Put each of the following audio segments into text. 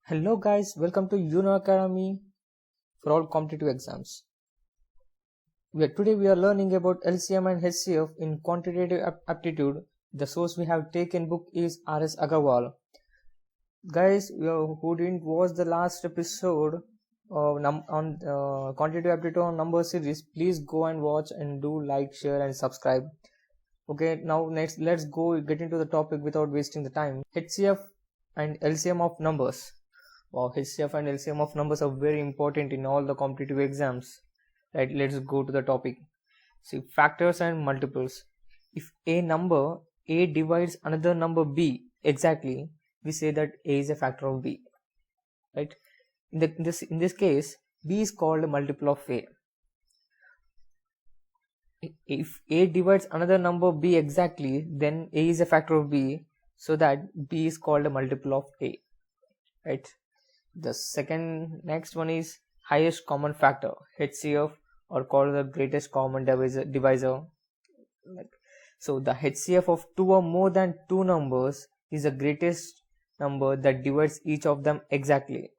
Hello guys, welcome to Uno Academy for all competitive exams. Today we are learning about LCM and HCF in quantitative aptitude. The source we have taken book is R.S. Agarwal. Guys, who didn't watch the last episode on quantitative aptitude on number series, please go and watch and do like, share and subscribe. Okay, now next let's get into the topic without wasting the time. HCF and LCM of numbers. Wow, HCF and LCM of numbers are very important in all the competitive exams. Right, let's go to the topic. See, factors and multiples. If a number A divides another number B exactly, we say that A is a factor of B. Right? In this case, B is called a multiple of A. If A divides another number B exactly, then A is a factor of B, so that B is called a multiple of A. Right? The next one is highest common factor, HCF, or called the greatest common divisor. So the HCF of two or more than two numbers is the greatest number that divides each of them exactly.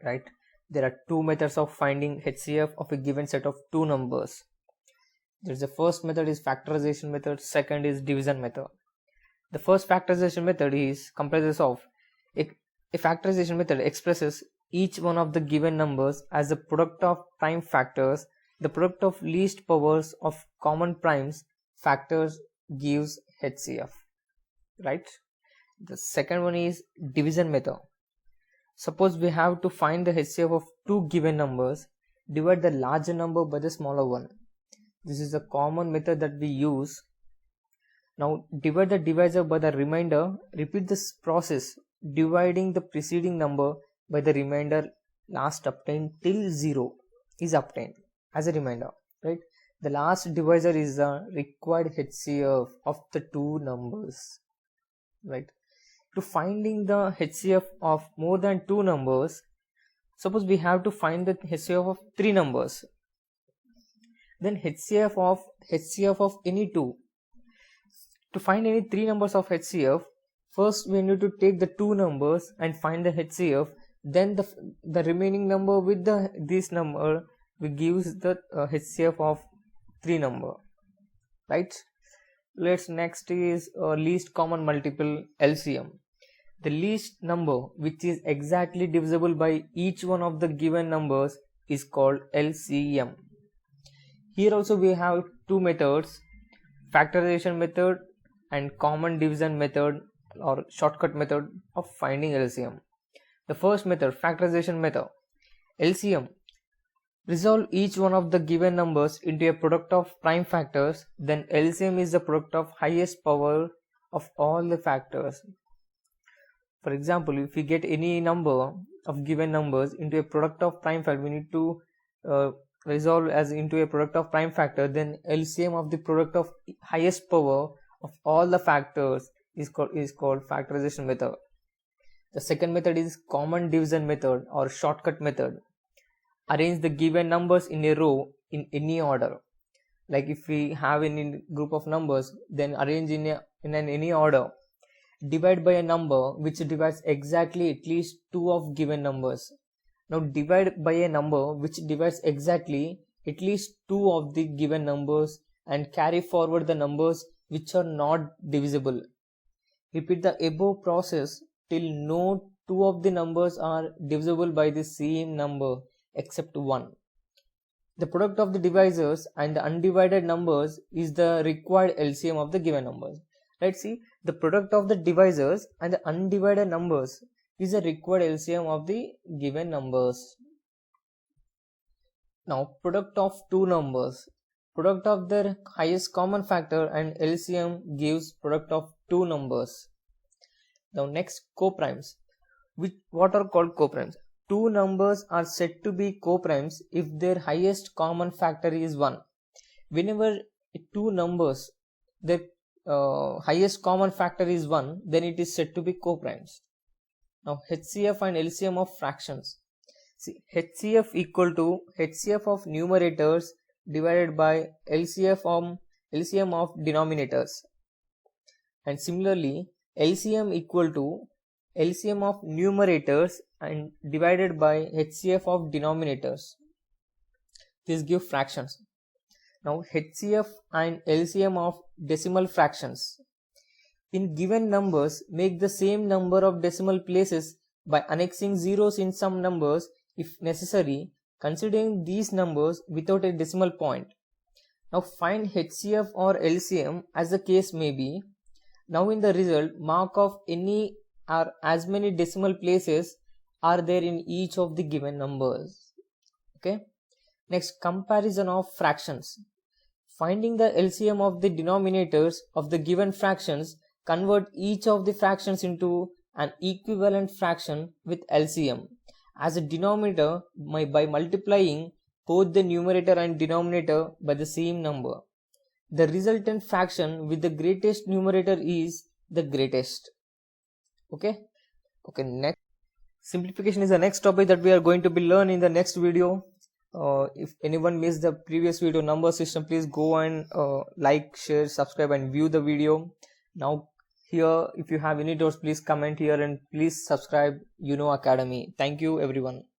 Right? There are two methods of finding HCF of a given set of two numbers. There's the first method is factorization method, second is division method. The first factorization method comprises of a factorization method expresses each one of the given numbers as the product of prime factors. The product of least powers of common primes factors gives HCF. Right? The second one is division method. Suppose we have to find the HCF of two given numbers. Divide the larger number by the smaller one. This is a common method that we use. Now divide the divisor by the remainder. Repeat this process, dividing the preceding number by the remainder last obtained till 0 is obtained as a remainder. Right? The last divisor is the required HCF of the two numbers. Right? To finding the HCF of more than two numbers, suppose we have to find the HCF of three numbers. Then HCF of any two. To find any three numbers of HCF, first we need to take the two numbers and find the HCF. Then the remaining number with this number we gives the HCF of three number. Right? Next is least common multiple, LCM. The least number which is exactly divisible by each one of the given numbers is called LCM. Here also we have two methods, factorization method and common division method or shortcut method of finding LCM. The first method, factorization method. LCM. Resolve each one of the given numbers into a product of prime factors, then LCM is the product of highest power of all the factors. For example, if we get any number of given numbers into a product of prime factor, we need to resolve as into a product of prime factor, then LCM of the product of highest power of all the factors is called factorization method. The second method is common division method or shortcut method. Arrange the given numbers in a row in any order. Like if we have any group of numbers, then arrange in any order. Divide by a number which divides exactly at least two of given numbers. Now divide by a number which divides exactly at least two of the given numbers and carry forward the numbers which are not divisible. Repeat the above process till no two of the numbers are divisible by the same number except one. The product of the divisors and the undivided numbers is the required LCM of the given numbers. Let's see, the product of the divisors and the undivided numbers is the required LCM of the given numbers. Now, product of two numbers. Product of their highest common factor and LCM gives product of two numbers. Now next, coprimes. What are called coprimes? Two numbers are said to be coprimes if their highest common factor is 1. Whenever two numbers, their highest common factor is 1, then it is said to be coprimes. Now HCF and LCM of fractions. See, HCF equal to HCF of numerators divided by LCM of denominators. And similarly, LCM equal to LCM of numerators and divided by HCF of denominators. This gives fractions. Now HCF and LCM of decimal fractions. In given numbers, make the same number of decimal places by annexing zeros in some numbers if necessary, considering these numbers without a decimal point. Now find HCF or LCM as the case may be. Now in the result, mark of any or as many decimal places are there in each of the given numbers. Okay. Next, comparison of fractions. Finding the LCM of the denominators of the given fractions, convert each of the fractions into an equivalent fraction with LCM as a denominator by multiplying both the numerator and denominator by the same number. The resultant fraction with the greatest numerator is the greatest. Okay. Next, simplification is the next topic that we are going to be learning in the next video. If anyone missed the previous video number system, please go and like, share, subscribe and view the video. Now here, if you have any doubts, please comment here and please subscribe Uno Academy. Thank you everyone.